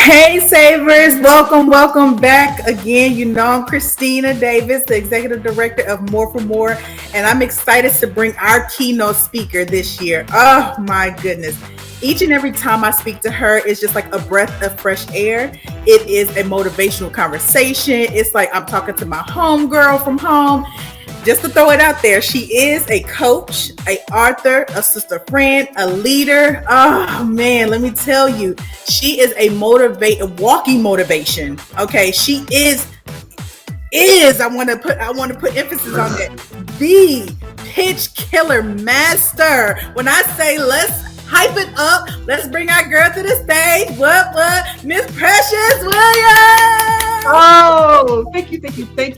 Hey Savers, welcome back again. You know I'm Christina Davis, the Executive Director of More for More, and I'm excited to bring our keynote speaker this year. Oh my goodness. Each and every time I speak to her, it's just like a breath of fresh air. It is a motivational conversation. It's like I'm talking to my homegirl from home. Just to throw it out there, she is a coach, an author, a sister friend, a leader. Oh man, let me tell you, she is a walking motivation. Okay, she is. I want to put emphasis on that. The pitch killer master. When I say let's hype it up, let's bring our girl to the stage. What? Miss Precious Williams. Oh, thank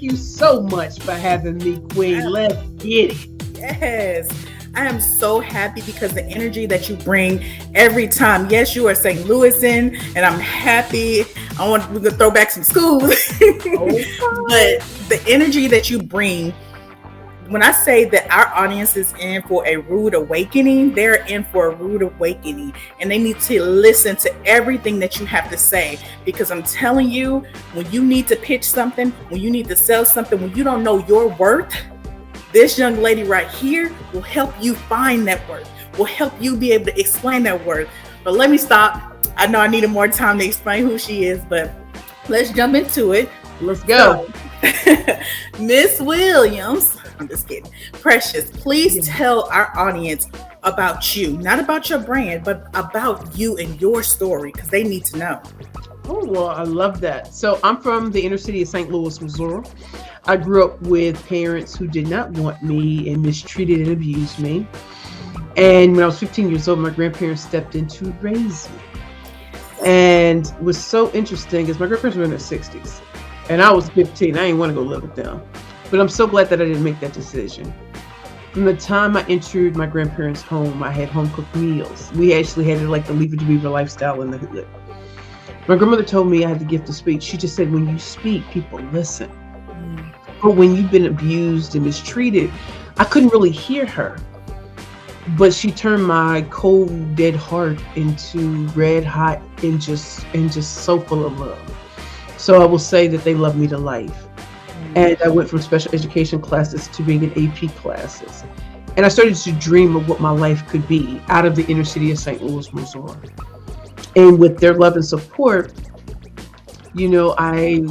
you so much for having me, Queen. Let's get it. Yes. I am so happy because the energy that you bring every time. Yes, you are St. Louisan, and I'm happy. We could throw back some schools. But the energy that you bring, when I say that our audience is in for a rude awakening, they're in for a rude awakening, and they need to listen to everything that you have to say, because I'm telling you, when you need to pitch something, when you need to sell something, when you don't know your worth, this young lady right here will help you find that worth, will help you be able to explain that worth. But let me stop. I know I needed more time to explain who she is, but let's jump into it. Let's go. So, Miss Williams, I'm just kidding. Precious, please tell our audience about you, not about your brand, but about you and your story, because they need to know. Oh, well, I love that. So I'm from the inner city of St. Louis, Missouri. I grew up with parents who did not want me and mistreated and abused me. And when I was 15 years old, my grandparents stepped in to raise me. And what's so interesting is my grandparents were in their 60s. And I was 15. I didn't want to go live with them. But I'm so glad that I didn't make that decision. From the time I entered my grandparents' home, I had home-cooked meals. We actually had like the Leave It to Beaver lifestyle in the hood. My grandmother told me I had the gift of speech. She just said, when you speak, people listen. But when you've been abused and mistreated, I couldn't really hear her. But she turned my cold, dead heart into red hot and just so full of love. So I will say that they love me to life. And I went from special education classes to being in AP classes. And I started to dream of what my life could be out of the inner city of St. Louis, Missouri. And with their love and support, you know, I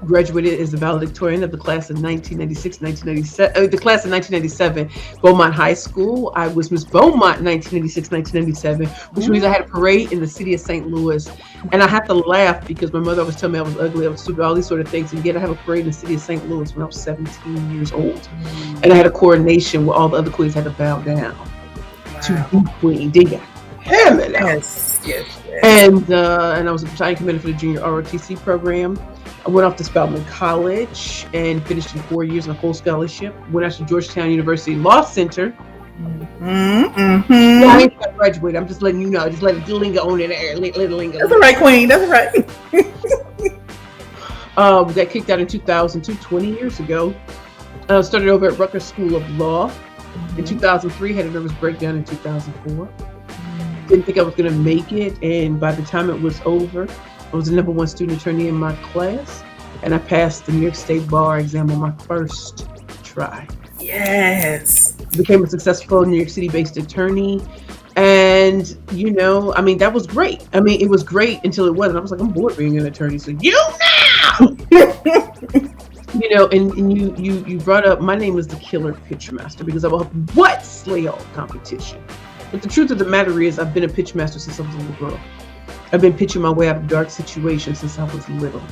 graduated as the valedictorian of the class of 1996, the class of 1997, Beaumont High School. I was Miss Beaumont 1996, 1997, which means I had a parade in the city of St. Louis. And I have to laugh because my mother always told me I was ugly, I was stupid, all these sort of things. And yet I have a parade in the city of St. Louis when I was 17 years old. And I had a coronation where all the other queens had to bow down to be queen. They got hammered. Yes. And I was a battalion commander for the junior ROTC program. I went off to Spelman College and finished in 4 years on a full scholarship. Went out to Georgetown University Law Center. I ain't graduated. I'm just letting you know. Just let it linger on in the air. Let it linger. That's all right, Queen. That's all right. Got kicked out in 2002, 20 years ago. Started over at Rutgers School of Law in 2003. Had a nervous breakdown in 2004. Didn't think I was going to make it. And by the time it was over, I was the number one student attorney in my class, and I passed the New York State Bar exam on my first try. Yes. Became a successful New York City-based attorney, and you know, I mean, that was great. I mean, it was great until it wasn't. I was like, I'm bored being an attorney. So you now, you know, and you brought up my name is the Killer Pitch Master because I will help what slay all competition. But the truth of the matter is, I've been a pitch master since I was a little girl. I've been pitching my way out of dark situations since I was little.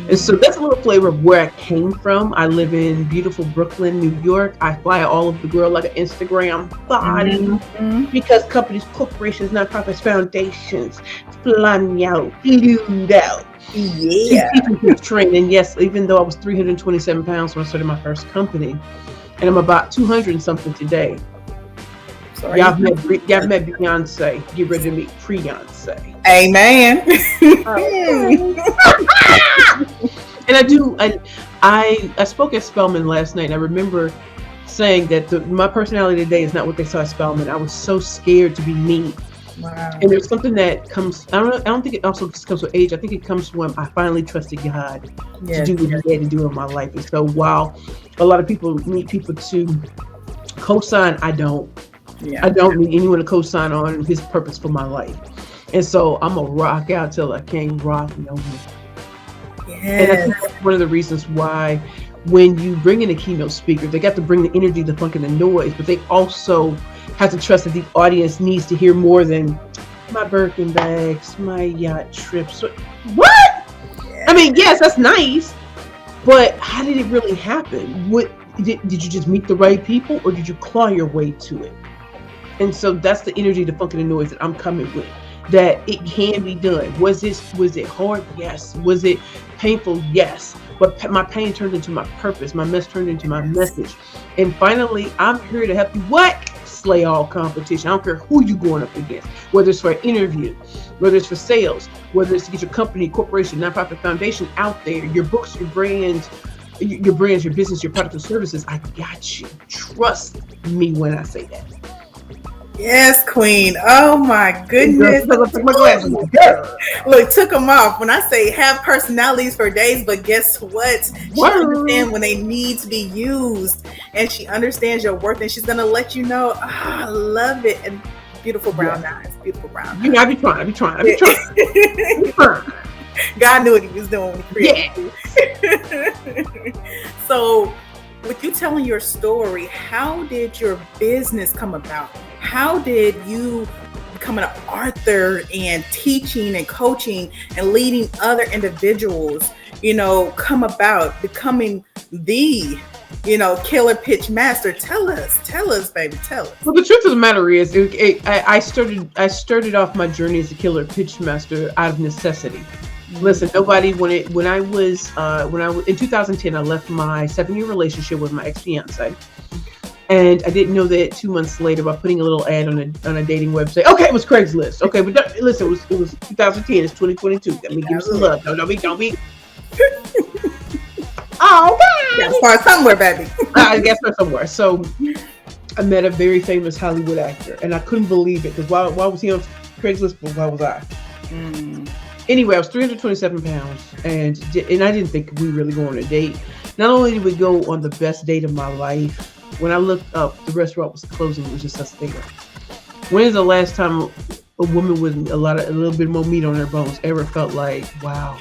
And so that's a little flavor of where I came from. I live in beautiful Brooklyn, New York. I fly all over the world like an Instagram body because companies, corporations, nonprofits, foundations fly me out, flew out. Yeah. Training. Yes, even though I was 327 pounds when I started my first company, and I'm about 200 and something today. Sorry. Y'all met Beyonce. Get ready to meet pre-Beyonce. Amen. And I spoke at Spelman last night, and I remember saying that my personality today is not what they saw at Spelman. I was so scared to be me Wow. And there's something that comes, I don't think it also just comes with age. I think it comes when I finally trusted God to Yes. do what He had to do in my life. And so while a lot of people need people to co-sign, I don't. Yeah. I don't need anyone to co-sign on His purpose for my life. And so I'm going to rock out till I can't rock no more. And I think Yes. that's one of the reasons why when you bring in a keynote speaker, they got to bring the energy, the funk, and the noise, but they also have to trust that the audience needs to hear more than my Birkin bags, my yacht trips. What? I mean, yes, that's nice, but how did it really happen? What did you just meet the right people, or did you claw your way to it? And so that's the energy, the funk, and the noise that I'm coming with. That it can be done. Was it hard? Yes. Was it painful? Yes. But my pain turned into my purpose. My mess turned into my message. And finally, I'm here to help you. What? Slay all competition. I don't care who you're going up against. Whether it's for an interview, whether it's for sales, whether it's to get your company, corporation, nonprofit, foundation out there, your books, your brands, your business, your products and services. I got you. Trust me when I say that. Yes, Queen. Oh my goodness. Girl, took my glasses. Look, took them off. When I say have personalities for days, but guess what? She understands when they need to be used, and she understands your worth, and she's gonna let you know. Oh, I love it. And beautiful brown eyes. Beautiful brown eyes. You know, I be trying. God knew what He was doing when He created you. So, with you telling your story, how did your business come about? How did you become an author and teaching and coaching and leading other individuals, come about becoming the, killer pitch master? Tell us, baby, tell us. Well, the truth of the matter is, I started off my journey as a killer pitch master out of necessity. Listen, nobody when I was in 2010, I left my 7-year relationship with my ex-fiance. And I didn't know that 2 months later by putting a little ad on a dating website. Okay, it was Craigslist. Okay, but listen, it was 2010. It's 2022. Let me give you some love. Don't be. Oh, God. Yeah, start somewhere, baby. I guess start somewhere. So I met a very famous Hollywood actor, and I couldn't believe it because why was he on Craigslist? But why was I? Anyway, I was 327 pounds, and I didn't think we really go on a date. Not only did we go on the best date of my life. When I looked up, the restaurant was closing. It was just us there. When is the last time a woman with a little bit more meat on her bones ever felt like, wow?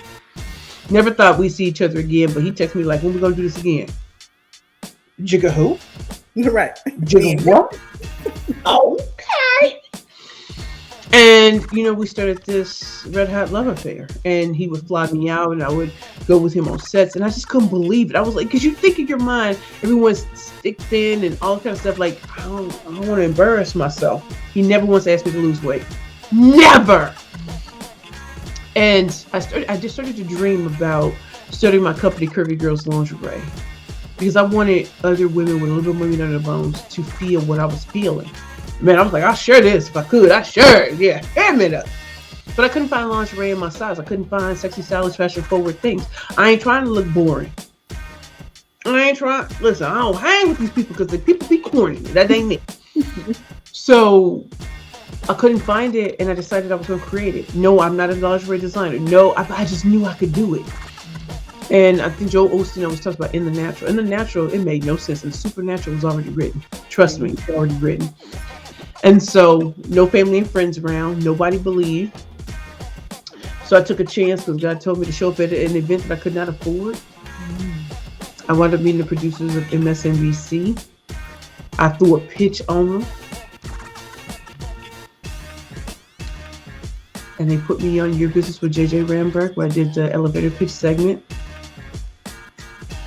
Never thought we'd see each other again, but he texted me like, when we gonna do this again? Jigga who? Right. Jigga what? Okay. And, we started this red hot love affair, and he would fly me out and I would go with him on sets, and I just couldn't believe it. I was like, because you think in your mind, everyone's stick thin and all kind of stuff. Like, I don't want to embarrass myself. He never once asked me to lose weight. Never. And I just started to dream about starting my company, Curvy Girls Lingerie, because I wanted other women with a little bit more meat on their bones to feel what I was feeling. Man, I was like, I'll share this if I could. Yeah, hand it up. But I couldn't find lingerie in my size. I couldn't find sexy, stylish, fashion forward things. I ain't trying to look boring. Listen, I don't hang with these people because the people be corny. That ain't me. So I couldn't find it, and I decided I was going to create it. No, I'm not a lingerie designer. No, I just knew I could do it. And I think Joel Osteen always talks about in the natural. In the natural, it made no sense. And the supernatural was already written. Trust me, it's already written. And so, no family and friends around. Nobody believed. So I took a chance because God told me to show up at an event that I could not afford. I wound up meeting the producers of MSNBC. I threw a pitch on them. And they put me on Your Business with JJ Ramberg, where I did the elevator pitch segment.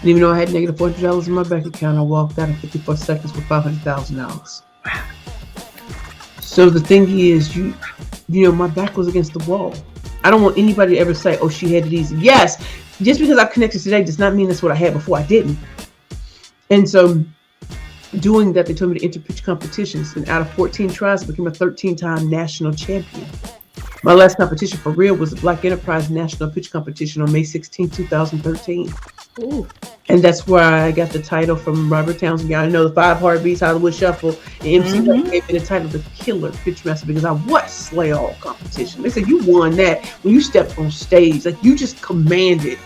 And even though I had negative $400 in my bank account, I walked out in 54 seconds with $500,000. So the thing is, my back was against the wall. I don't want anybody to ever say, oh, she had it easy. Yes, just because I've connected today does not mean that's what I had before. I didn't. And so doing that, they told me to enter pitch competitions. And out of 14 tries, I became a 13-time national champion. My last competition for real was the Black Enterprise National Pitch Competition on May 16, 2013. Ooh. And that's where I got the title from Robert Townsend. I know the 5 Heartbeats, Hollywood Shuffle, and MC Light gave me the title the Killer Pitch Master because I was slay all competition. They said you won that when you stepped on stage, like you just commanded.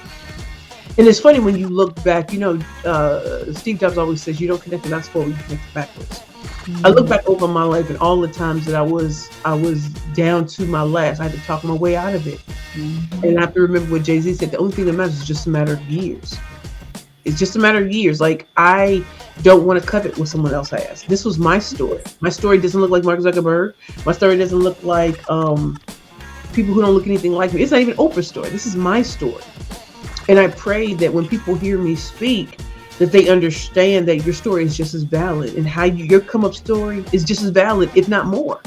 And it's funny when you look back, Steve Jobs always says you don't connect the dots forward, you connect it backwards. I look back over my life and all the times that I was down to my last. I had to talk my way out of it. And I have to remember what Jay-Z said, the only thing that matters is just a matter of years. It's just a matter of years. Like, I don't want to covet what someone else has. This was my story. My story doesn't look like Mark Zuckerberg. My story doesn't look like people who don't look anything like me. It's not even Oprah's story. This is my story. And I pray that when people hear me speak, that they understand that your story is just as valid and how your come up story is just as valid, if not more.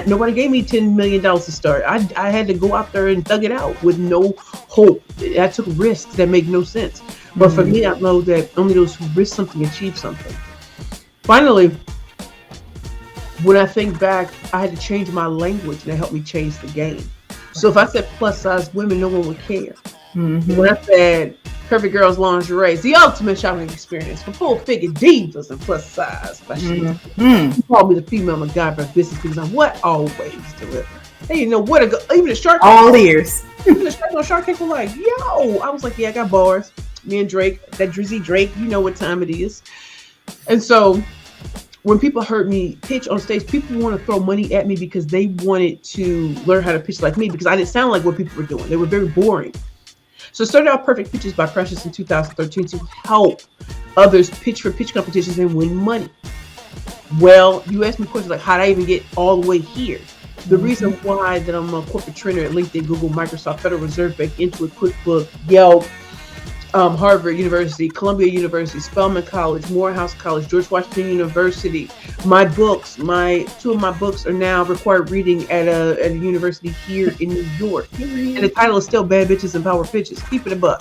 Nobody gave me $10 million to start. I had to go out there and thug it out with no hope. I took risks that make no sense. But for me, I know that only those who risk something achieve something. Finally, when I think back, I had to change my language and it helped me change the game. So if I said plus size women, no one would care. When I said Curvy Girls Lingerie, it's the ultimate shopping experience for full figure divas and plus size fashion. You call me the female McGuyver business because I'm what always deliver. They didn't know where to go. Even the Shark all ears. Even the Shark on Shark Tank were like, yo. I was like, yeah, I got bars. Me and Drake, that Drizzy Drake, you know what time it is. And so when people heard me pitch on stage, people want to throw money at me because they wanted to learn how to pitch like me because I didn't sound like what people were doing. They were very boring. So I started out Perfect Pitches by Precious in 2013 to help others pitch for pitch competitions and win money. Well, you asked me questions like, how did I even get all the way here? The reason why that I'm a corporate trainer at LinkedIn, Google, Microsoft, Federal Reserve Bank, Intuit, QuickBooks, Yelp, Harvard University, Columbia University, Spelman College, Morehouse College, George Washington University. My books, two of my books are now required reading at a university here in New York. And the title is still Bad Bitches and Power Pitches. Keep it a buck.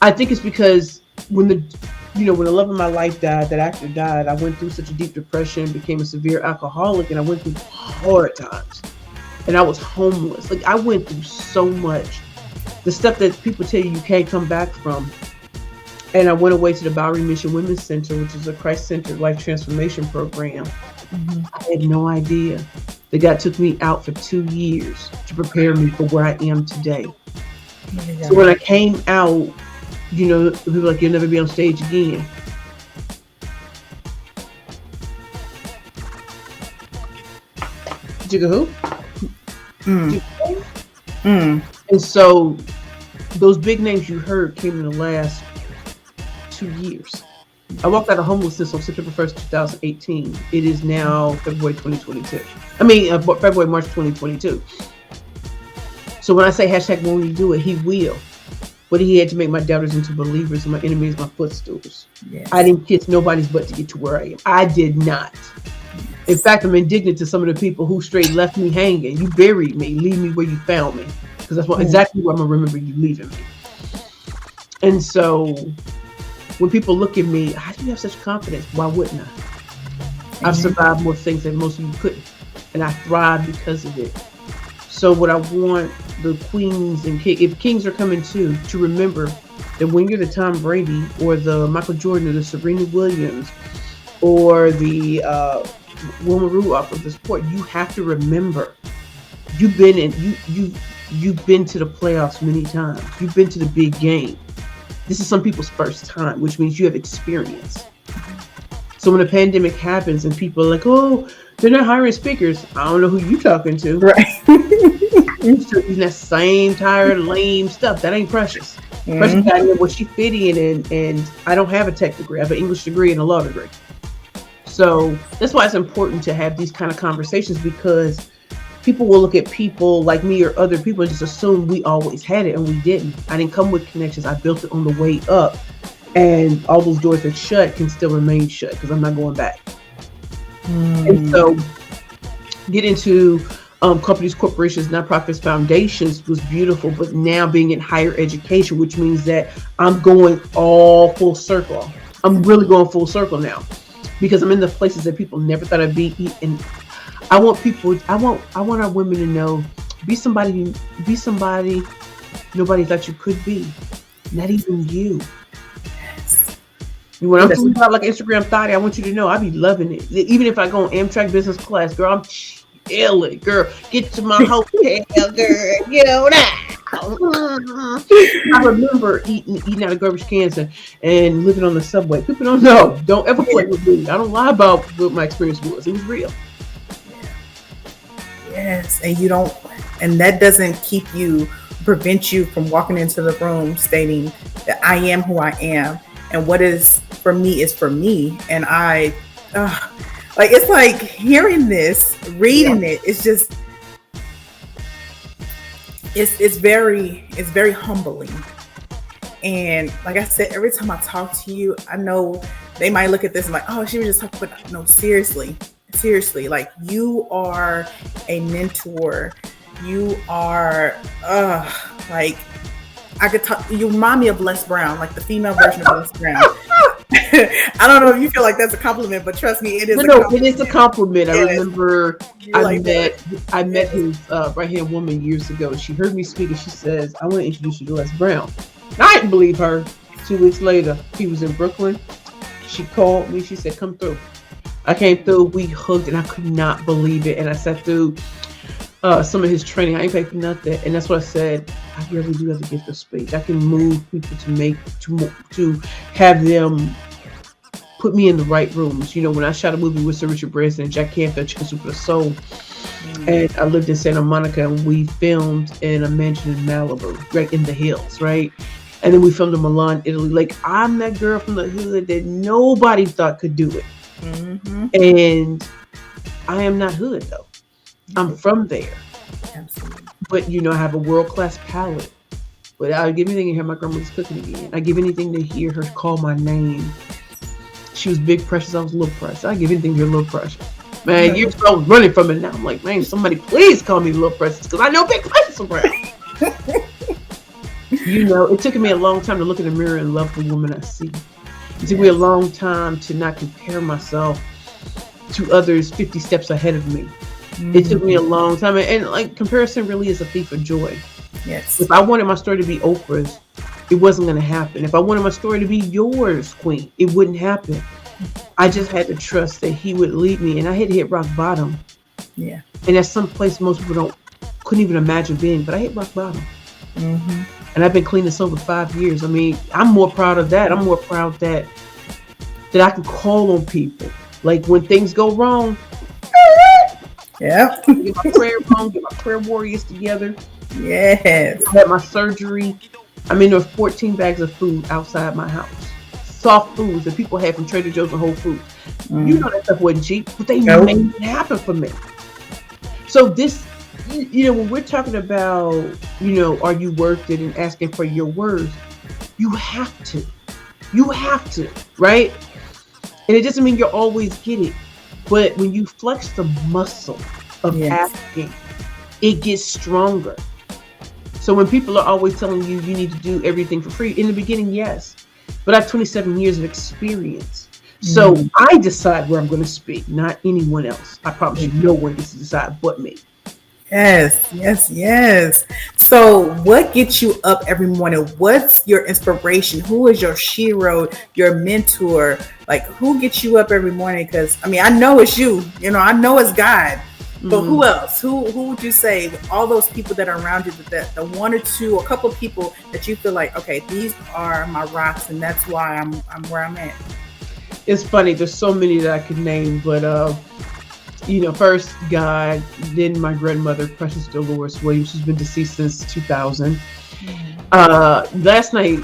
I think it's because when the love of my life died, that actor died, I went through such a deep depression, became a severe alcoholic, and I went through hard times. And I was homeless. Like, I went through so much. The stuff that people tell you can't come back from. And I went away to the Bowery Mission Women's Center, which is a Christ-centered life transformation program. I had no idea that God took me out for 2 years to prepare me for where I am today. So when I came out, people were like, you'll never be on stage again. Jigga who? And so those big names you heard came in the last 2 years. I walked out of homelessness on September 1st, 2018. It is now February 2022. February, March 2022. So when I say hashtag won't you do it, he will. But he had to make my doubters into believers and my enemies my footstools. Yes. I didn't kiss nobody's butt to get to where I am. I did not. In fact, I'm indignant to some of the people who straight left me hanging. You buried me. Leave me where you found me. Because that's exactly where I'm going to remember you leaving me. And so when people look at me, how do you have such confidence? Why wouldn't I? I've survived more things than most of you couldn't. And I thrive because of it. So what I want the queens and kings, if kings are coming to remember that when you're the Tom Brady or the Michael Jordan or the Serena Williams or the Wilma Rudolph of the sport, you have to remember you've been to the playoffs many times. You've been to the big game. This is some people's first time, which means you have experience. So when a pandemic happens and people are like, oh, they're not hiring speakers, I don't know who you're talking to. Right. Using that same tired, lame stuff. That ain't Precious. Precious got in what she fit in, and I don't have a tech degree. I have an English degree and a law degree. So that's why it's important to have these kind of conversations, because people will look at people like me or other people and just assume we always had it, and we didn't. I didn't come with connections. I built it on the way up, and all those doors that shut can still remain shut because I'm not going back. And so get into companies, corporations, nonprofits, foundations was beautiful, but now being in higher education, which means that I'm going all full circle. I'm really going full circle now because I'm in the places that people never thought I'd be. And I want our women to know, be somebody nobody thought you could be. Not even you. Yes. When I'm talking about like Instagram thotty, I want you to know I be loving it. Even if I go on Amtrak business class, girl, I'm chilling, girl. Get to my hotel, girl. You know that. I remember eating out of garbage cans and living on the subway. People don't know. Don't ever play with me. I don't lie about what my experience was. It was real. Yes, and you don't, and that doesn't prevent you from walking into the room stating that I am who I am, and what is for me is for me. And like, it's like hearing this, reading it. It's just, it's very humbling. And like I said, every time I talk to you, I know they might look at this and like, oh, she was just talking, but no, seriously, like, you are a mentor. You are, like, I could talk, you remind me of Les Brown, like the female version of Les Brown. I don't know if you feel like that's a compliment, but trust me, it is. No, it is a compliment. I remember I met his right-hand woman years ago. She heard me speak and she says, I want to introduce you to Les Brown. I didn't believe her. 2 weeks later, he was in Brooklyn. She called me. She said, come through. I came through. We hugged and I could not believe it. And I sat through some of his training. I ain't paid for nothing. And that's what I said. I really do have to get the speech. I can move people to have them put me in the right rooms. You know, when I shot a movie with Sir Richard Branson and Jack Canfield, Chicken Soup for the Soul, and I lived in Santa Monica, and we filmed in a mansion in Malibu, right in the hills, right? And then we filmed in Milan, Italy. Like, I'm that girl from the hood that nobody thought could do it. Mm-hmm. And I am not hood, though. I'm from there. Absolutely. But, you know, I have a world-class palate. But I would give anything to hear my grandmother's cooking again. I give anything to hear her call my name. She was Big Precious. I was Little Precious. I give anything to hear Little Precious. Man, years ago, I was running from it now. I'm like, man, somebody please call me Little Precious because I know Big Precious around. You know, it took me a long time to look in the mirror and love the woman I see. It took me a long time to not compare myself to others 50 steps ahead of me. Mm-hmm. It took me a long time. And like, comparison really is a thief of joy. Yes. If I wanted my story to be Oprah's, it wasn't going to happen. If I wanted my story to be yours, Queen, it wouldn't happen. I just had to trust that he would lead me. And I had to hit rock bottom. Yeah. And that's some place most people couldn't even imagine being. But I hit rock bottom. Mm-hmm. And I've been clean and sober 5 years. I mean, I'm more proud of that. I'm more proud that I can call on people. Like, when things go wrong, yeah, get my prayer wrong, get my prayer warriors together. Yes. I had my surgery. I mean, there were 14 bags of food outside my house. Soft foods that people had from Trader Joe's and Whole Foods. You know that stuff wasn't cheap, but they made it happen for me. So this, you know, when we're talking about, you know, are you worth it and asking for your worth, you have to. You have to, right? And it doesn't mean you'll always get it. But when you flex the muscle of asking, it gets stronger. So when people are always telling you you need to do everything for free, in the beginning, yes. But I have 27 years of experience. So I decide where I'm going to speak, not anyone else. I promise you, no one gets to decide but me. Yes, yes, yes. So what gets you up every morning? What's your inspiration? Who is your hero, your mentor? Like, who gets you up every morning? Because, I mean, I know it's you. You know, I know it's God. But who else? Who would you say, all those people that are around you, that the one or two, a couple of people that you feel like, okay, these are my rocks, and that's why I'm where I'm at? It's funny. There's so many that I could name, but you know, first God, then my grandmother, Precious Dolores Williams, who's been deceased since 2000. Last night,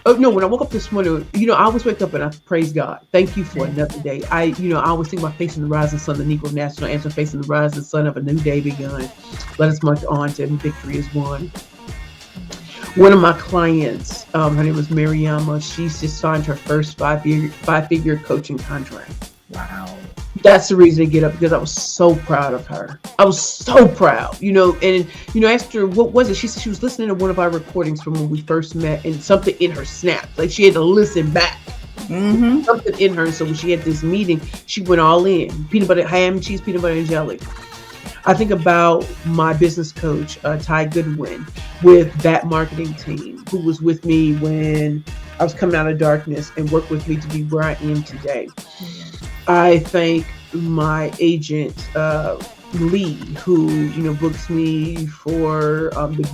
when I woke up this morning, you know, I always wake up and I praise God. Thank you for another day. I always think about facing the rising sun, the Negro National Anthem, facing the rising sun of a new day begun. Let us march on to victory is won. One of my clients, her name was Mariama. She's just signed her first five-figure coaching contract. Wow. That's the reason to get up, because I was so proud of her. I was so proud, you know, and, you know, asked her, what was it? She said she was listening to one of our recordings from when we first met, and something in her snapped. Like, she had to listen back. Mm-hmm. Something in her. And so when she had this meeting, she went all in. Peanut butter, ham, cheese, peanut butter, and jelly. I think about my business coach, Ty Goodwin, with that marketing team, who was with me when I was coming out of darkness and worked with me to be where I am today. I thank my agent, Lee, who books me for the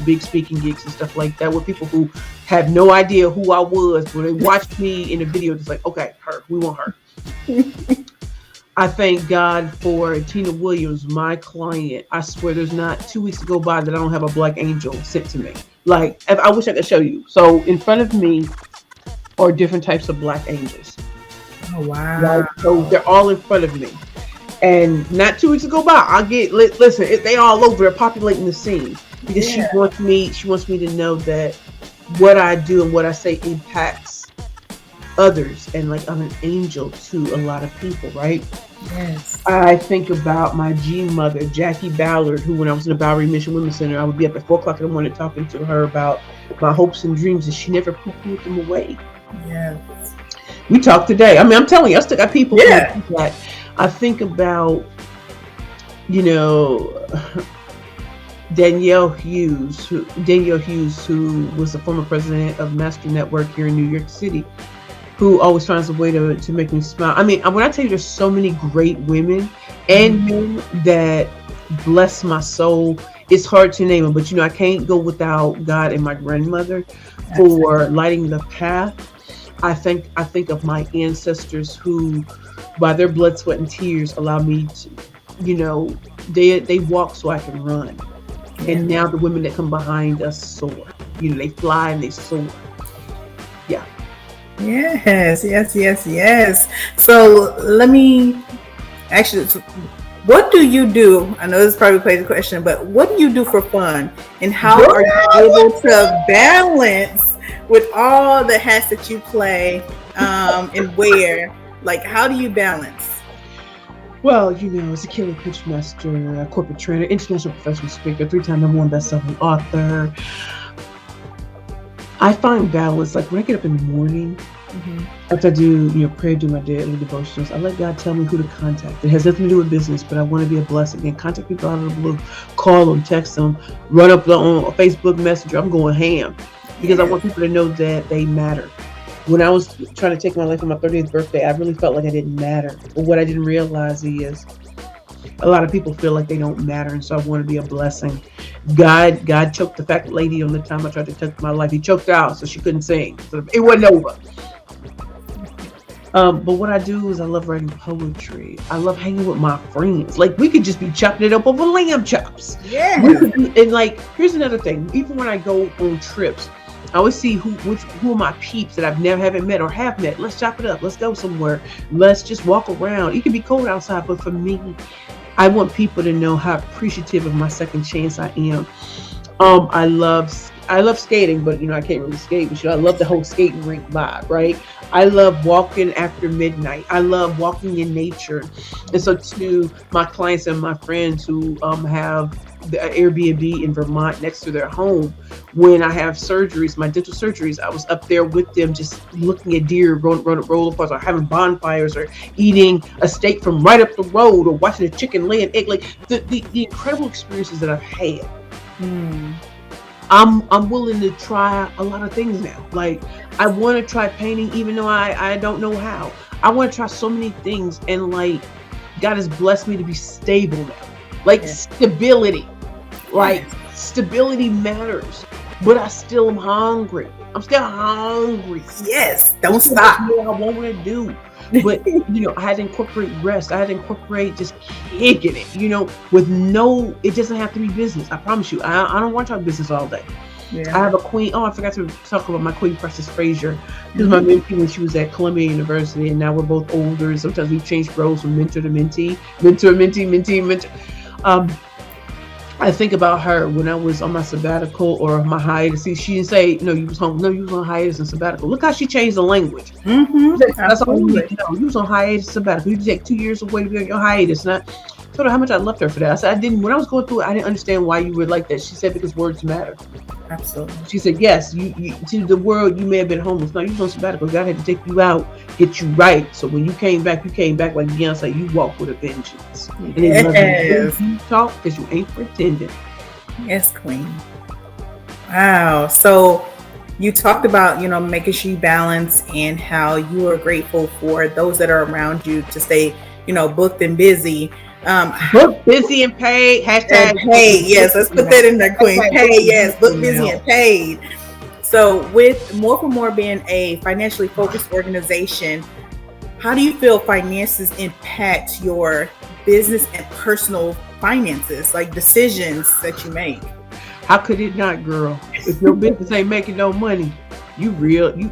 big speaking gigs and stuff like that, with people who have no idea who I was, but they watched me in a video, just like, okay, her, we want her. I thank God for Tina Williams, my client. I swear there's not 2 weeks to go by that I don't have a black angel sent to me. Like, I wish I could show you. So in front of me are different types of black angels. Oh, wow. Right? So they're all in front of me. And not 2 weeks to go by, I'll get, listen, they all over, they're populating the scene. Because she wants me to know that what I do and what I say impacts others. And like, I'm an angel to a lot of people, right? Yes. I think about my G mother, Jackie Ballard, who when I was in the Bowery Mission Women's Center, I would be up at 4 o'clock in the morning talking to her about my hopes and dreams, and she never poo-pooed them away. Yes. We talked today. I mean, I'm telling you, I still got people that I think about, Danielle Hughes, who was the former president of Master Network here in New York City, who always finds a way to make me smile. I mean, when I tell you there's so many great women and men that bless my soul, it's hard to name them, but I can't go without God and my grandmother for lighting the path. I think of my ancestors who, by their blood, sweat, and tears, allow me to, they walk so I can run. And now the women that come behind us soar. They fly and they soar. Yeah. Yes. So let me actually, what do you do? I know this is probably a crazy question, but what do you do for fun? And how are you able to balance with all the hats that you play and wear? Like, how do you balance? Well, as a killer pitch master, a corporate trainer, international professional speaker, 3-time #1 best-selling author, I find balance. Like when I get up in the morning, after I do, prayer, do my daily devotions, I let God tell me who to contact. It has nothing to do with business, but I want to be a blessing. And contact people out of the blue, call them, text them, run up on a Facebook Messenger. I'm going ham because I want people to know that they matter. When I was trying to take my life on my 30th birthday, I really felt like I didn't matter. But what I didn't realize is a lot of people feel like they don't matter, and so I want to be a blessing. God choked the fat lady on the time I tried to take my life. He choked her out so she couldn't sing. So it wasn't over. But what I do is I love writing poetry. I love hanging with my friends. Like, we could just be chopping it up over lamb chops. Yeah. And like, here's another thing. Even when I go on trips, I always see who are my peeps that I've never haven't met or have met. Let's chop it up. Let's go somewhere. Let's just walk around. It can be cold outside, but for me, I want people to know how appreciative of my second chance I am. I love skating, but I can't really skate. But I love the whole skating rink vibe, right? I love walking after midnight. I love walking in nature. And so to my clients and my friends who have the Airbnb in Vermont next to their home, when I have surgeries, my dental surgeries, I was up there with them just looking at deer roll apart, or having bonfires, or eating a steak from right up the road, or watching a chicken lay an egg. Like the incredible experiences that I've had. I'm willing to try a lot of things now. Like, I want to try painting, even though I don't know how. I want to try so many things, and like, God has blessed me to be stable now. Like, stability. Like, stability matters, but I still am hungry. I'm still hungry. Yes, don't stop. I want to do. But, I had to incorporate rest. I had to incorporate just kicking it, it doesn't have to be business. I promise you. I don't want to talk business all day. Yeah. I have a queen. Oh, I forgot to talk about my queen, Precious Frazier. She was my mentee when she was at Columbia University, and now we're both older. Sometimes we've changed roles from mentor to mentee, mentor. I think about her when I was on my sabbatical or my hiatus. See, she didn't say, no, you was home. No, you was on hiatus and sabbatical. Look how she changed the language. That's all you need to know. You was on hiatus, sabbatical. You take 2 years away to be on your hiatus. And I told her how much I loved her for that. I said, when I was going through it, I didn't understand why you were like that. She said, because words matter. Absolutely. She said, yes, you to the world, you may have been homeless. No, you was on sabbatical. God had to take you out, get you right. So when you came back like Beyonce, you walked with a vengeance. And they love you talk because you ain't pretending. Yes, queen. Wow. So you talked about, making sure you balance and how you are grateful for those that are around you to stay, booked and busy. Book busy and paid. Hashtag and paid. Yes, let's put that in there, queen. Paid. Yes, book busy and paid. So with More for More being a financially focused organization, how do you feel finances impact your business and personal finances, like decisions that you make? How could it not, girl? If your business ain't making no money, you real, you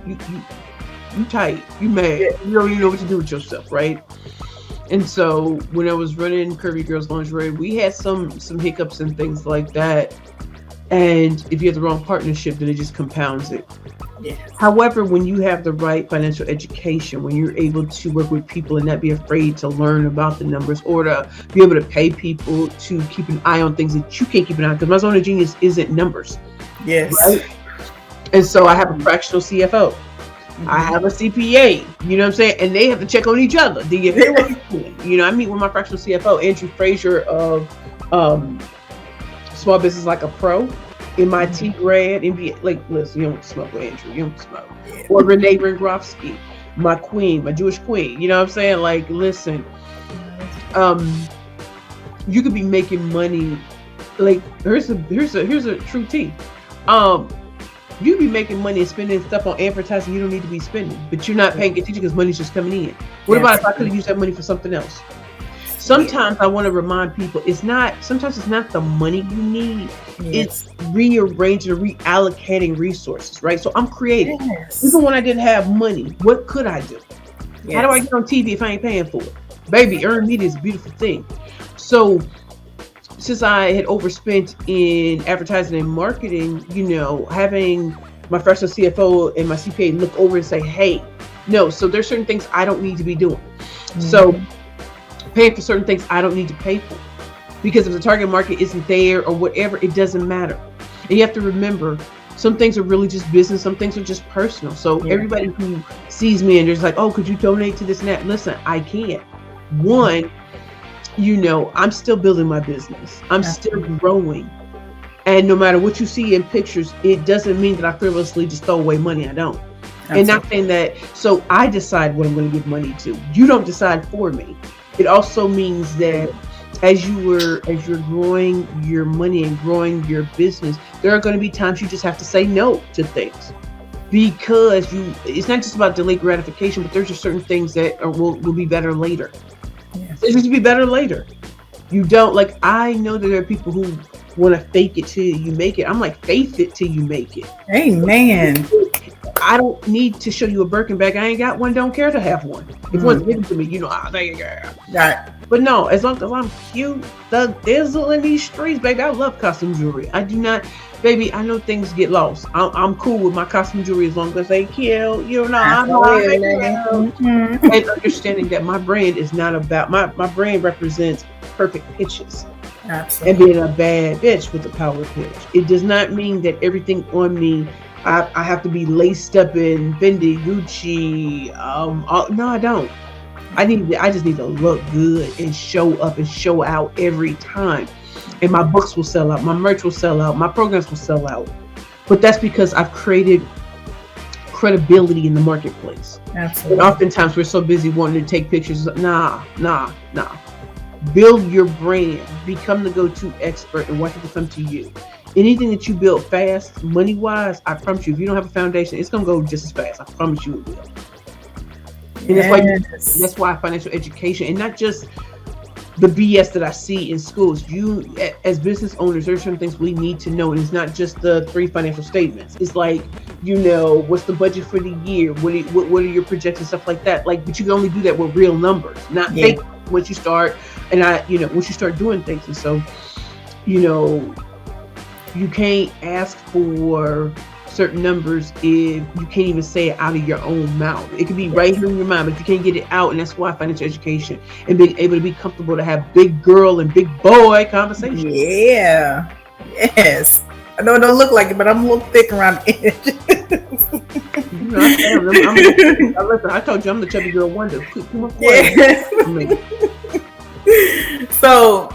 tight, you mad. You don't even know what to do with yourself, right? And so when I was running Curvy Girls Lingerie, we had some hiccups and things like that. And if you have the wrong partnership, then it just compounds it. Yes. However, when you have the right financial education, when you're able to work with people and not be afraid to learn about the numbers or to be able to pay people to keep an eye on things that you can't keep an eye on, because my zone of genius isn't numbers. Yes. Right? And so I have a fractional CFO. Mm-hmm. I have a CPA, you know what I'm saying? And they have to check on each other. Do you hear what I'm doing? You know, I meet with my fractional CFO, Andrew Frazier of Small Business Like a Pro, MIT grad, MBA. Like, listen, you don't smoke with Andrew, you don't smoke. Or Renee Ringrofsky, my queen, my Jewish queen. You know what I'm saying? Like, listen, you could be making money. Like, here's a true tea. You be making money and spending stuff on advertising you don't need to be spending, but you're not paying attention because money's just coming in. What about if I could have used that money for something else? Sometimes I want to remind people sometimes it's not the money you need. It's rearranging or reallocating resources, right? So I'm creative. Even when I didn't have money, what could I do? How do I get on TV if I ain't paying for it? Baby, earned media is a beautiful thing. So since I had overspent in advertising and marketing, having my fractional CFO and my CPA look over and say, hey, no, so there's certain things I don't need to be doing. Mm-hmm. So paying for certain things I don't need to pay for, because if the target market isn't there or whatever, it doesn't matter. And you have to remember, some things are really just business, some things are just personal. So everybody who sees me and there's like, oh, could you donate to this and that? Listen, I can't. One, I'm still building my business. I'm still growing. And no matter what you see in pictures, it doesn't mean that I frivolously just throw away money. I don't. Absolutely. And not saying that, so I decide what I'm going to give money to. You don't decide for me. It also means that as you're growing your money and growing your business, there are going to be times you just have to say no to things. Because it's not just about delayed gratification, but there's just certain things that will be better later. It's just to be better later. You don't, like, I know that there are people who want to fake it till you make it. I'm like, faith it till you make it. Amen. I don't need to show you a Birkin bag. I ain't got one, don't care to have one. If one's given to me, there you go. Right. But no, as long as I'm cute, the dizzle in these streets, baby, I love costume jewelry. I do not, baby, I know things get lost. I'm cool with my costume jewelry as long as they kill, I know mm-hmm. And understanding that my brand is not about, my brand represents perfect pitches. Absolutely. And being a bad bitch with a power pitch. It does not mean that everything on me, I have to be laced up in Fendi, Gucci. No, I don't. I just need to look good and show up and show out every time. And my books will sell out. My merch will sell out. My programs will sell out. But that's because I've created credibility in the marketplace. Absolutely. And oftentimes we're so busy wanting to take pictures. Nah. Build your brand. Become the go-to expert and watch people come to you. Anything that you build fast, money-wise, I promise you, if you don't have a foundation, it's going to go just as fast. I promise you it will. And that's why financial education, and not just the BS that I see in schools. You, as business owners, there's certain things we need to know, and it's not just the 3 financial statements. It's like, what's the budget for the year? What are your projections, stuff like that. Like, but you can only do that with real numbers, not fake. Once you start, once you start doing things, and so, you can't ask for certain numbers if you can't even say it out of your own mouth. It could be right here in your mind, but you can't get it out. And that's why financial education and being able to be comfortable to have big girl and big boy conversations. Yeah. Yes. I know it don't look like it, but I'm a little thick around the I listen, I told you I'm the chubby girl wonder. edge. Yeah. So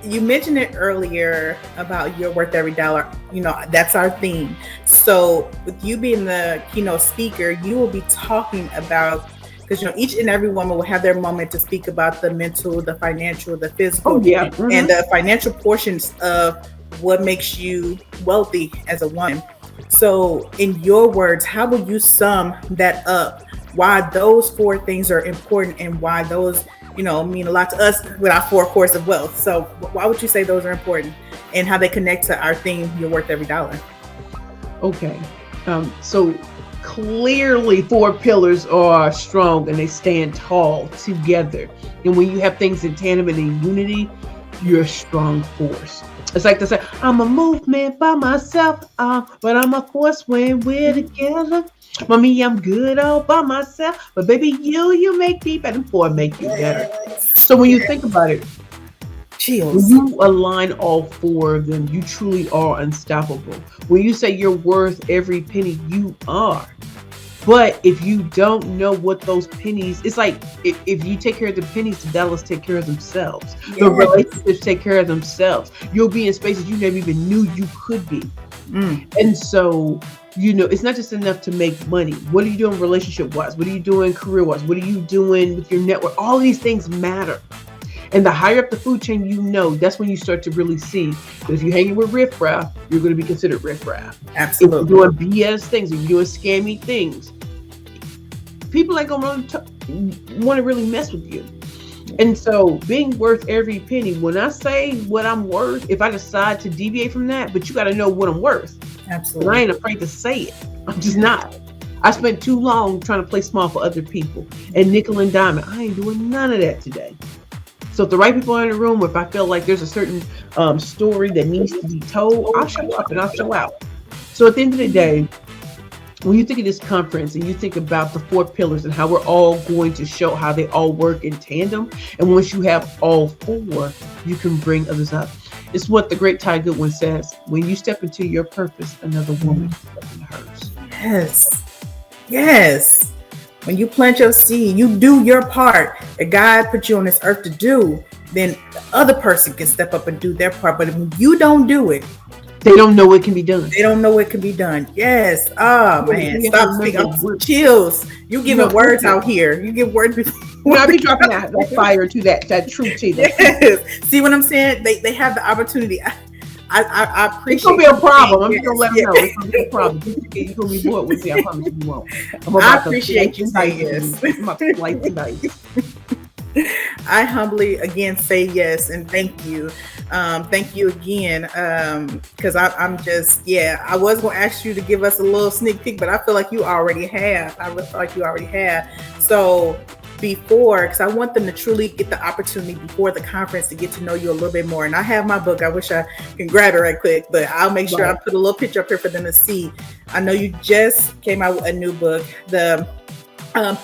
you mentioned it earlier about you're worth every dollar. You know, that's our theme. So with you being the keynote speaker, you will be talking about, because you know each and every woman will have their moment to speak about the mental, the financial, the physical, and the financial portions of what makes you wealthy as a woman. So in your words, how would you sum that up? Why those four things are important and why those, you know, mean a lot to us with our four cores of wealth. So why would you say those are important and how they connect to our theme, you're worth every dollar? Okay. So clearly 4 pillars are strong and they stand tall together. And when you have things in tandem and in unity, you're a strong force. It's like they say, I'm a movement by myself, but I'm a force when we're together. Mommy, I'm good all by myself, but baby, you make me better before I make you better. So when you think about it, when you align all 4 of them, you truly are unstoppable. When you say you're worth every penny, you are. But if you don't know what those pennies, it's like if you take care of the pennies, the dollars take care of themselves. Yes. The relationships take care of themselves. You'll be in spaces you never even knew you could be. And so, you know, it's not just enough to make money. What are you doing relationship-wise? What are you doing career-wise? What are you doing with your network? All these things matter. And the higher up the food chain, you know, that's when you start to really see that if you're hanging with riffraff, you're going to be considered riffraff. Absolutely. If you're doing BS things, if you're doing scammy things, people ain't going to want to really mess with you. And so being worth every penny, when I say what I'm worth, if I decide to deviate from that, but you got to know what I'm worth. Absolutely. And I ain't afraid to say it. I'm just not. I spent too long trying to play small for other people and nickel and diamond. I ain't doing none of that today. So if the right people are in the room, if I feel like there's a certain story that needs to be told, I'll show up and I'll show out. So at the end of the day, when you think of this conference and you think about the 4 pillars and how we're all going to show how they all work in tandem, and once you have all 4, you can bring others up. It's what the great Ty Goodwin says: when you step into your purpose, another woman steps into hers. Yes. When you plant your seed, you do your part that God put you on this earth to do, then the other person can step up and do their part. But when you don't do it, they don't know it can be done. They don't know it can be done. Yes. Oh, man. Stop speaking. Chills. You giving words out here. You give words before. I be dropping that fire to that truth to them. Yes. See what I'm saying? They have the opportunity. I appreciate it's gonna be a problem. I'm just gonna let them know it's gonna be a problem. You're gonna be bored with me. I promise you won't. I appreciate you saying yes. I'm about to slice tonight. I humbly again say yes and thank you. Thank you again. Because I'm just, I was gonna ask you to give us a little sneak peek, but I feel like you already have. So before, because I want them to truly get the opportunity before the conference to get to know you a little bit more. And I have my book. I wish I can grab it right quick, but I'll make sure I put a little picture up here for them to see. I know you just came out with a new book, the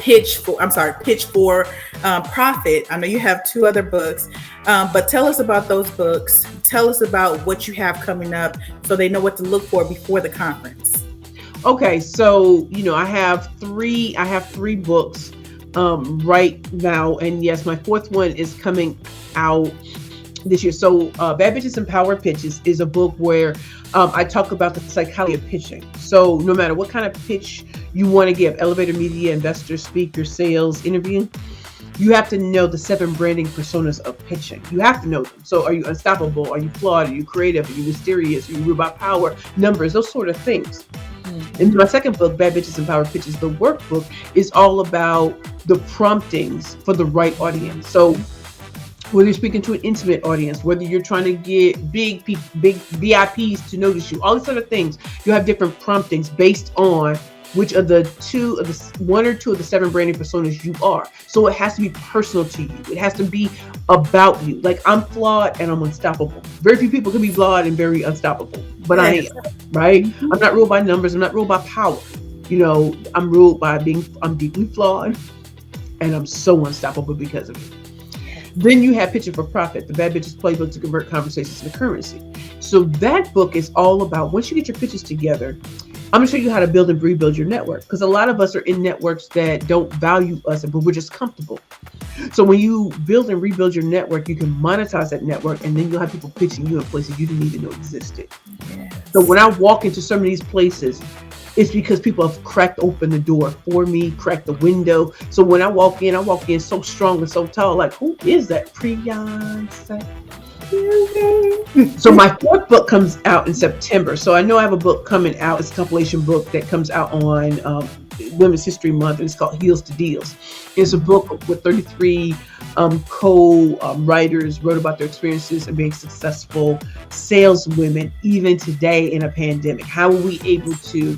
Pitch for Profit. I know you have 2 other books, but tell us about those books. Tell us about what you have coming up so they know what to look for before the conference. Okay, so I have 3 books right now, and yes, my 4th one is coming out this year. So Bad Bitches and Power Pitches is a book where I talk about the psychology of pitching. So no matter what kind of pitch you want to give, elevator, media, investor, speaker, sales, interview, you have to know the 7 branding personas of pitching. You have to know them. So are you unstoppable? Are you flawed? Are you creative? Are you mysterious? Are you ruled by power, numbers, those sort of things. In my 2nd book, Bad Bitches and Power Pitches, the workbook is all about the promptings for the right audience. So whether you're speaking to an intimate audience, whether you're trying to get big VIPs to notice you, all these other things, you have different promptings based on which of the 1 or 2 of the 7 branding personas you are. So it has to be personal to you. It has to be about you. Like, I'm flawed and I'm unstoppable. Very few people can be flawed and very unstoppable, but I am, right? I'm not ruled by numbers. I'm not ruled by power. I'm ruled by I'm deeply flawed and I'm so unstoppable because of it. Then you have Pitching for Profit, the Bad Bitches Playbook to Convert Conversations into Currency. So that book is all about, once you get your pitches together, I'm going to show you how to build and rebuild your network, because a lot of us are in networks that don't value us, but we're just comfortable. So when you build and rebuild your network, you can monetize that network, and then you'll have people pitching you in places you didn't even know existed. Yes. So when I walk into some of these places, it's because people have cracked open the door for me, cracked the window. So when I walk in so strong and so tall, like, who is that? Beyonce. So my 4th book comes out in September. So I know I have a book coming out. It's a compilation book that comes out on Women's History Month, and it's called Heels to Deals. It's a book with 33 co-writers wrote about their experiences and being successful saleswomen, even today in a pandemic. How are we able to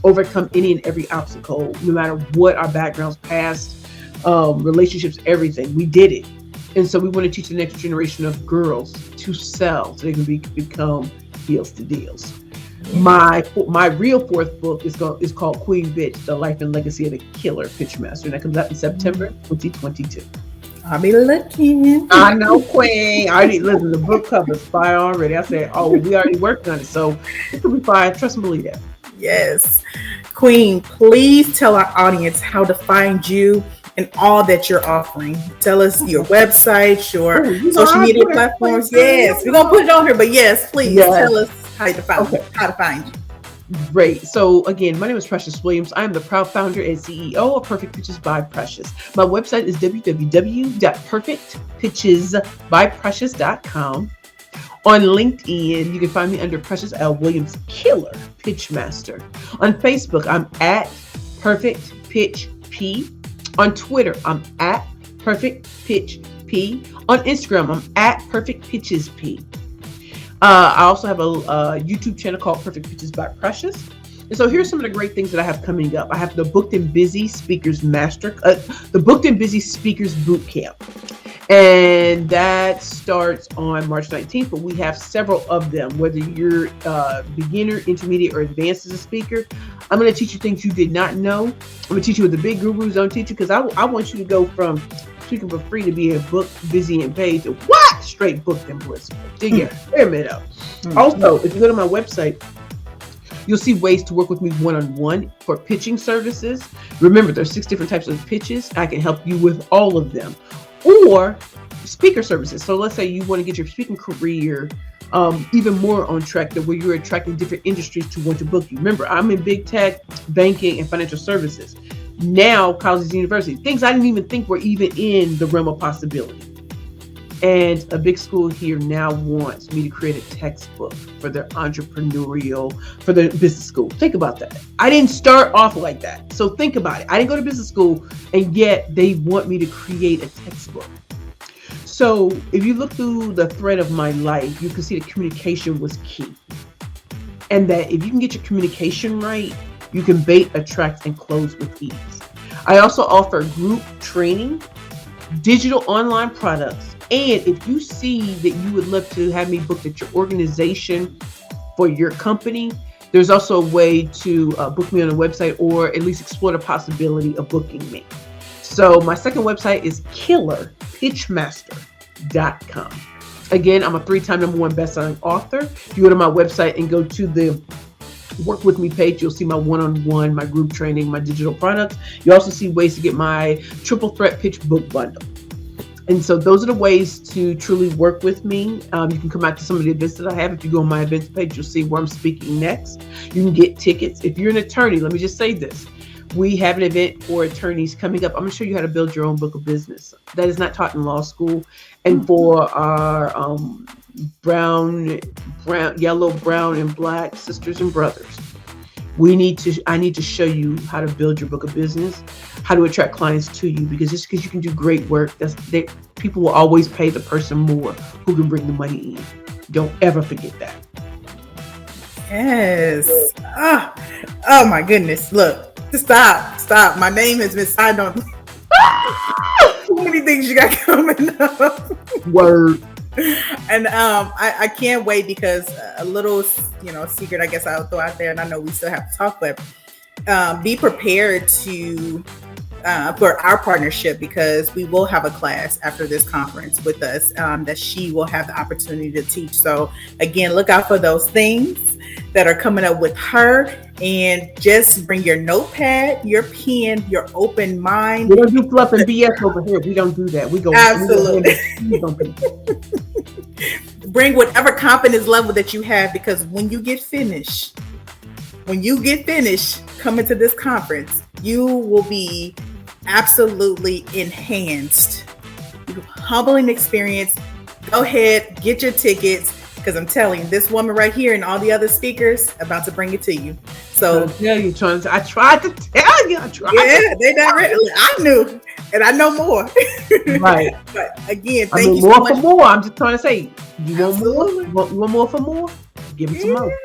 overcome any and every obstacle, no matter what our backgrounds, past, relationships, everything? We did it. And so we want to teach the next generation of girls to sell so they can become Heels to Deals. My real 4th book is called Queen Bitch, The Life and Legacy of the Killer Pitch Master. And that comes out in September 2022. I'll be looking. I know, Queen. I already listen. The book cover's fire already. I said, we already worked on it, so it could be fire. Trust and believe that. Yes, Queen. Please tell our audience how to find you and all that you're offering. Tell us your website, your social media platforms. Yes, we're gonna put it on here, but yes, please tell us how to find you. Great. So again, my name is Precious Williams. I am the proud founder and CEO of Perfect Pitches by Precious. My website is www.perfectpitchesbyprecious.com. On LinkedIn, you can find me under Precious L. Williams Killer Pitchmaster. On Facebook, I'm at Perfect Pitch P. On Twitter, I'm at Perfect Pitch P. On Instagram, I'm at Perfect Pitches P. I also have a YouTube channel called Perfect Pitches by Precious. And so here's some of the great things that I have coming up. I have the Booked and Busy Speakers the Booked and Busy Speakers Boot Camp. And that starts on March 19th, but we have several of them. Whether you're beginner, intermediate, or advanced as a speaker, I'm going to teach you things you did not know. I'm going to teach you what the big gurus don't teach you, because I want you to go from speaking for free to being booked, busy, and paid to what? Straight booked and blissful. Dig your pyramid up. Also, if you go to my website, you'll see ways to work with me one-on-one for pitching services. Remember, there's 6 different types of pitches. I can help you with all of them. Or speaker services. So let's say you want to get your speaking career even more on track, that where you're attracting different industries to want to book you. Remember, I'm in big tech, banking, and financial services. Now, colleges and universities, things I didn't even think were even in the realm of possibility. And a big school here now wants me to create a textbook for their for their business school. Think about that. I didn't start off like that. So think about it. I didn't go to business school, and yet they want me to create a textbook. So if you look through the thread of my life, you can see that communication was key. And that if you can get your communication right, you can bait, attract, and close with ease. I also offer group training, digital online products, and if you see that you would love to have me booked at your organization for your company, there's also a way to book me on a website, or at least explore the possibility of booking me. So my second website is killerpitchmaster.com. Again, I'm a 3-time #1 bestselling author. If you go to my website and go to the Work With Me page, you'll see my one-on-one, my group training, my digital products. You also see ways to get my triple threat pitch book bundle. And so those are the ways to truly work with me. You can come out to some of the events that I have. If you go on my events page, you'll see where I'm speaking next. You can get tickets. If you're an attorney, let me just say this. We have an event for attorneys coming up. I'm going to show you how to build your own book of business. That is not taught in law school. And for our yellow, brown, and black sisters and brothers, I need to show you how to build your book of business, how to attract clients to you, because just because you can do great work, people will always pay the person more who can bring the money in. Don't ever forget that. Yes. Oh my goodness. Look, stop. My name has been signed on. So many things you got coming up. Word. And I can't wait, because a little secret I guess I'll throw out there, and I know we still have to talk, but be prepared to for our partnership, because we will have a class after this conference with us that she will have the opportunity to teach. So again, look out for those things that are coming up with her, and just bring your notepad, your pen, your open mind. We don't do fluff and BS over here. We don't do that. We go absolutely. Bring whatever confidence level that you have, because when you get finished coming to this conference, you will be absolutely enhanced. Humbling experience. Go ahead, get your tickets, because I'm telling you, this woman right here and all the other speakers about to bring it to you. So I tried to tell you. They not ready. I knew, and I know more. Right. But again, thank you more so much. For more. I'm just trying to say, you want more? You want more for more? Give me some more.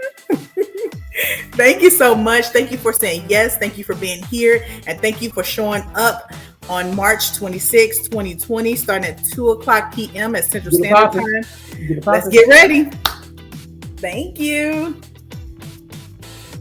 Thank you so much. Thank you for saying yes. Thank you for being here. And thank you for showing up on March 26, 2020, starting at 2:00 p.m. at Central Standard Time. Let's get ready. Thank you.